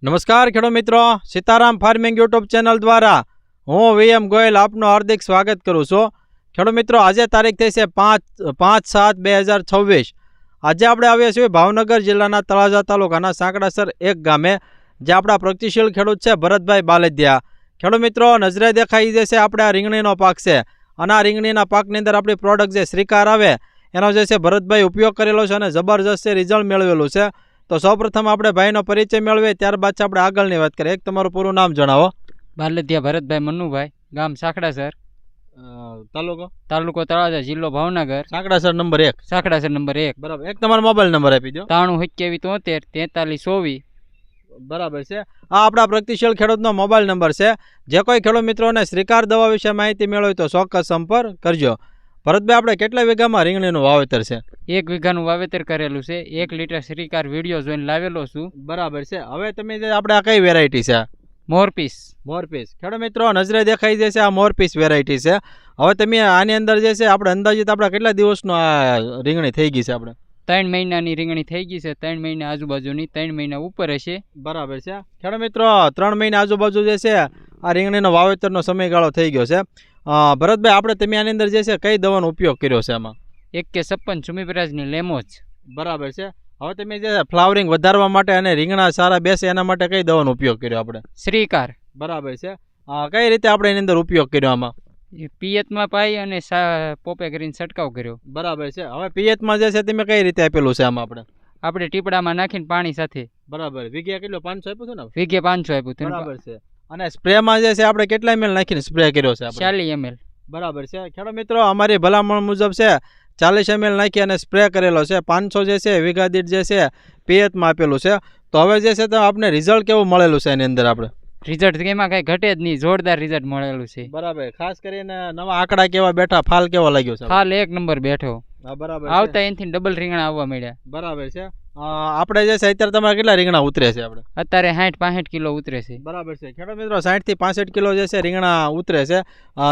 નમસ્કાર ખેડૂત મિત્રો, સીતારામ ફાર્મિંગ યુટ્યુબ ચેનલ દ્વારા હું VM ગોયલ આપનું હાર્દિક સ્વાગત કરું છું। ખેડૂત મિત્રો, આજે તારીખ થઈ છે 5/7/2026। આજે આપણે આવ્યા છીએ ભાવનગર જિલ્લાના તળાજા તાલુકાના સાંકડાસર એક ગામે, જે આપણા પ્રગતિશીલ ખેડૂત છે ભરતભાઈ બાલદિયા। ખેડૂત મિત્રો, નજરે દેખાઈ જશે આપણે આ રીંગણીનો પાક છે, અને આ રીંગણીના પાકની અંદર આપણી પ્રોડક્ટ જે શ્રીકાર આવે એનો જે છે ભરતભાઈ ઉપયોગ કરેલો છે અને જબરજસ્ત રિઝલ્ટ મેળવેલું છે। તો સૌપ્રથમ આપણે ભાઈનો પરિચય મેળવીએ, ત્યારબાદ આપણે આગળની વાત કરીએ। એક તમારું પૂરું નામ જણાવો। બાલદિયા ભરતભાઈ મનુભાઈ, ગામ સાંકડાસર, તાલુકો તળાજા, જિલ્લો ભાવનગર, સાંકડાસર નંબર 1। સાંકડાસર નંબર 1। બરાબર। એક તમારો મોબાઈલ નંબર આપી દો। 93 બરાબર છે। આ આપણા પ્રગતિશીલ ખેડૂતનો મોબાઈલ નંબર છે। જે કોઈ ખેડૂત મિત્રોને શ્રીકાર દવા વિશે માહિતી મેળવી તો ચોક્કસ સંપર્ક કરજો। ભરતભાઈ, આપણે કેટલા વીઘામાં રીંગણીનું વાવેતર છે? 1 વીઘાનું વાવેતર કરેલું છે। 1 લીટર શ્રીકાર વિડીયો જોઈને લાવેલો છું। બરાબર છે। હવે તમે જે આપણે આ કઈ વેરાયટી છે? મોરપીસ। ખેડૂત મિત્રો, નજરે દેખાઈ જશે આ મોરપીસ વેરાયટી છે। હવે તમે આની અંદર જે છે આપણે અંદાજિત આપણે કેટલા દિવસનો આ રીંગણી થઈ ગઈ છે? આપણે 3 મહિનાની રીંગણી થઈ ગઈ છે। 3 મહિના આજુબાજુની, 3 મહિના ઉપર હશે। બરાબર છે। ખેડૂત મિત્રો, 3 મહિના આજુબાજુ જે છે આ રીંગણીનો વાવેતરનો સમયગાળો થઈ ગયો છે। ભરતભાઈ, આપણે તમે આની અંદર જે છે કઈ દવાનો ઉપયોગ કર્યો છે આમાં? 1K56 સુમિપ્રાજની લેમોજ। બરાબર છે। હવે તમે જે ફ્લાવરિંગ વધારવા માટે અને રીંગણા સારા બેસે એના માટે કઈ દવાનો ઉપયોગ કર્યો આપણે? શ્રીકાર। બરાબર છે। કઈ રીતે આપણે એની અંદર ઉપયોગ કર્યો આમાં? પિયતમાં પાઈ અને પોપે કરીને છંટકાવ કર્યો। બરાબર છે। હવે પિયતમાં જે છે તમે કઈ રીતે આપેલું છે આમાં? આપણે ટીપડામાં નાખીને પાણી સાથે। બરાબર। વીઘે કેટલો 500 આપ્યું હતું ને? વીઘે 500 આપ્યું હતું। બરાબર છે। અને સ્પ્રેમાં જે છે આપણે કેટલા ml નાખીને સ્પ્રે કર્યો છે? 40 ml। બરાબર છે। ખેડૂત મિત્રો, અમારી ભલામણ મુજબ છે 40 ml નાખી અને સ્પ્રે કરેલો છે। 500 જે છે વીઘા દીઠ જે છે પિયતમાં આપેલું છે। તો હવે જે છે તો આપણે રિઝલ્ટ કેવું મળેલું છે એની અંદર? આપણે રિઝલ્ટ એમાં કઈ ઘટે જ નહીં, જોરદાર રિઝલ્ટ મળેલું છે। બરાબર। ખાસ કરીને નવા આંકડા કેવા બેઠા, ફાલ કેવો લાગ્યો છે? ફાલ 1 નંબર બેઠો। બરાબર। આવતા એનથી ડબલ રીંગણા આવવા મળ્યા। બરાબર છે। આપણે જે છે અત્યારે તમારે કેટલા રીંગણા ઉતરે છે? આપણે અત્યારે 60-65 કિલો ઉતરે છે। બરાબર છે। ખેડૂત મિત્રો, 60 થી 65 કિલો જે છે રીંગણા ઉતરે છે।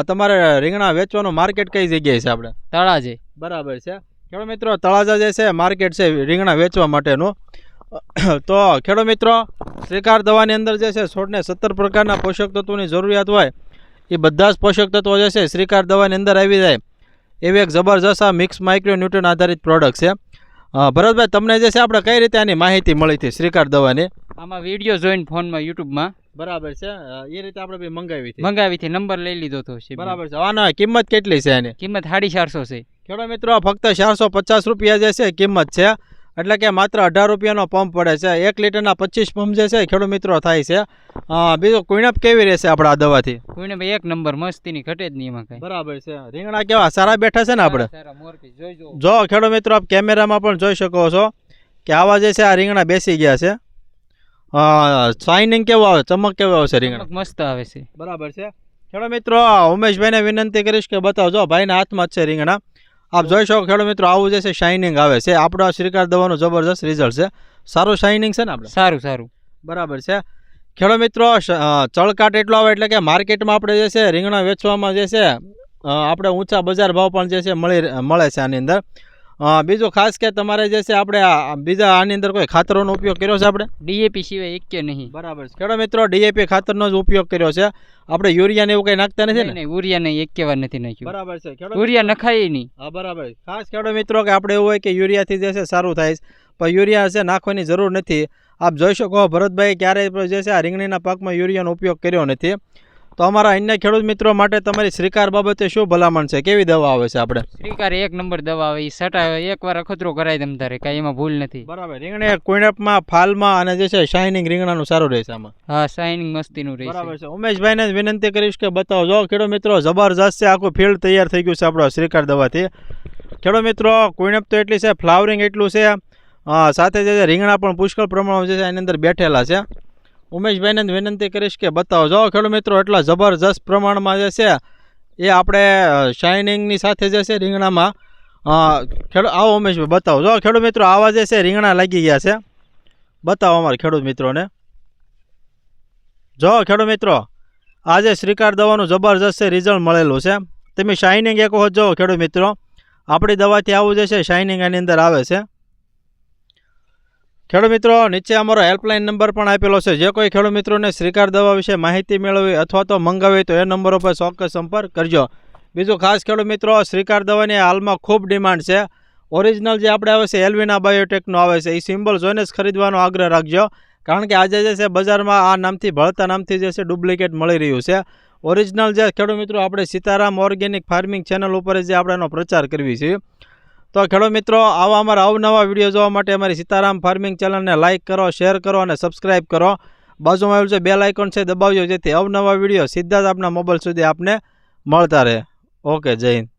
તમારે રીંગણા વેચવાનું માર્કેટ કઈ જગ્યાએ છે? આપણે તળાજે। બરાબર છે। ખેડૂત મિત્રો, તળાજા જે છે માર્કેટ છે રીંગણા વેચવા માટેનું। તો ખેડૂત મિત્રો, શ્રીકાર દવાની અંદર જે છે છોડને 17 પ્રકારના પોષક તત્વોની જરૂરિયાત હોય એ બધા જ પોષક તત્વો જે છે શ્રીકાર દવાની અંદર આવી જાય એવી એક જબરજસ્ત આ મિક્સ માઇક્રોન્યુટ્રન આધારિત પ્રોડક્ટ છે। ભરતભાઈ, તમને જે છે આપણે કઈ રીતે આની માહિતી મળી હતી શ્રીકાર દવાની? આમાં વિડીયો જોઈને ફોનમાં યુટ્યુબમાં। બરાબર છે। એ રીતે આપણે મંગાવી હતી, નંબર લઈ લીધો તો છે। બરાબર છે। આના કિંમત કેટલી છે એની? કિંમત 450 છે। ખેડૂત મિત્રો, ફક્ત 450 રૂપિયા જે છે કિંમત છે, એટલે કે માત્ર 18 રૂપિયાનો પંપ પડે છે। 1 લીટરના 25 પંપ જે છે ખેડૂત મિત્રો થાય છે। બીજો કુણપ કેવી રહેશે આપણે આ દવાથી? કુણપ 1 નંબર, મસ્તીની ઘટે જ નહીં એમાં કઈ। બરાબર છે। રીંગણા કેવા સારા બેઠા છે ને? આપણે જો ખેડૂત મિત્રો, આપ કેમેરામાં પણ જોઈ શકો છો કે આવા જે છે આ રીંગણા બેસી ગયા છે। શાઇનિંગ કેવો આવે, ચમક કેવો આવશે રીંગણા? મસ્ત આવે છે। બરાબર છે। ખેડૂત મિત્રો, ઉમેશભાઈને વિનંતી કરીશ કે બતાવજો, ભાઈના હાથમાં જ છે રીંગણા। આપ જોઈ શકો ખેડૂત મિત્રો, આવું જે છે શાઇનિંગ આવે છે। આપણા શ્રીકાર દવાનું જબરજસ્ત રિઝલ્ટ છે, સારું શાઇનિંગ છે ને? આપણે સારું। બરાબર છે। ખેડૂત મિત્રો, ચળકાટ એટલો આવે એટલે કે માર્કેટમાં આપણે જે છે રીંગણા વેચવામાં જે છે આપણે ઊંચા બજાર ભાવ પણ જે છે મળે છે આની અંદર। બીજું ખાસ કે તમારે જે છે આપણે બીજા આની અંદર કોઈ ખાતરોનો ઉપયોગ કર્યો છે? આપણે DAP સિવાય એક કે નહીં। બરાબર છે। ખેડૂત મિત્રો, DAP ખાતરનો જ ઉપયોગ કર્યો છે, આપણે યુરિયા ને એવું કઈ નાખતા નથી ને? નહીં, યુરિયા નહીં, એક વાર નથી નાખ્યું। બરાબર છે। યુરિયા નખાય નહીં। હા, બરાબર। ખાસ ખેડૂત મિત્રો, કે આપણે એવું હોય કે યુરિયાથી જે છે સારું થાય, પણ યુરિયા છે નાખવાની જરૂર નથી। આપ જોઈ શકો ભરતભાઈ ક્યારેય જે છે આ રીંગણીના પાકમાં યુરિયાનો ઉપયોગ કર્યો નથી। તો અમારા અન્ય ખેડૂત મિત્રો માટે તમારી શ્રીકાર બાબતે શું ભલામણ છે? કેવી દવા આવે છે? આપણે શ્રીકાર 1 નંબર દવા આવે, સટા એકવાર અખતરો કરાય તમ તારે, કઈ એમાં ભૂલ નથી। બરાબર। રીંગણે કુણપમાં, ફાલમાં અને જે છે શાઇનિંગ રીંગણાનું સારું રહેશે આમાં? હા, શાઇનિંગ મસ્તીનું રહેશે। બરાબર છે। ઉમેશભાઈને વિનંતી કરીશ કે બતાવજો ખેડૂત મિત્રો, જબરજસ્ત છે, આખું ફિલ્ડ તૈયાર થઈ ગયું છે આપણો શ્રીકાર દવાથી। ખેડૂત મિત્રો, કુણપ તો એટલી છે, ફ્લાવરિંગ એટલું છે, સાથે જે રીંગણા પણ પુષ્કળ પ્રમાણમાં જે છે એની અંદર બેઠેલા છે। ઉમેશભાઈને વિનંતી કરીશ કે બતાવજો ખેડૂત મિત્રો, એટલા જબરજસ્ત પ્રમાણમાં જે છે એ આપણે શાઇનિંગની સાથે જે છે રીંગણામાં આવો ઉમેશભાઈ બતાવજો ખેડૂત મિત્રો, આવા જે છે રીંગણા લાગી ગયા છે, બતાવો અમારા ખેડૂત મિત્રોને। જો ખેડૂત મિત્રો, આ જે શ્રીકાર દવાનું જબરજસ્ત રિઝલ્ટ મળેલું છે। તમે શાઇનિંગ એક વખત જો ખેડૂત મિત્રો, આપણી દવાથી આવું જે છે શાઇનિંગ આની અંદર આવે છે। ખેડૂત મિત્રો નીચે અમારો હેલ્પલાઇન નંબર પણ આપેલો છે. જે કોઈ ખેડૂત મિત્રોને શ્રીકાર દવા વિશે માહિતી મેળવવી અથવા તો મંગાવવી તો એ નંબરો પર ચોક્કસ સંપર્ક કરજો. બીજું ખાસ ખેડૂત મિત્રો, શ્રીકાર દવાની હાલમાં ખૂબ ડિમાન્ડ છે. ઓરિજિનલ જે આપણે આવે છે એલ્વિના બાયોટેકનો આવે છે, એ સિમ્બોલ જોઈને જ ખરીદવાનો આગ્રહ રાખજો. કારણ કે આજે જે છે બજારમાં આ નામથી ભળતા નામથી જે છે ડુપ્લિકેટ મળી રહ્યું છે. ઓરિજિનલ જે ખેડૂત મિત્રો આપણે સીતારામ ઓર્ગેનિક ફાર્મિંગ ચેનલ ઉપર જે આપણે એનો પ્રચાર કરવી છે. તો ખેડૂત મિત્રો, આવા અમારા અવનવા વિડીયો જોવા માટે અમારી સીતારામ ફાર્મિંગ ચેનલને લાઇક કરો, શેર કરો અને સબસ્ક્રાઇબ કરો. બાજુમાં આવેલું જે બેલ આઇકોન છે દબાવજો, જેથી અવનવા વિડીયો સીધા જ આપણા મોબાઈલ સુધી આપને મળતા રહે. ઓકે, જય હિન્દ.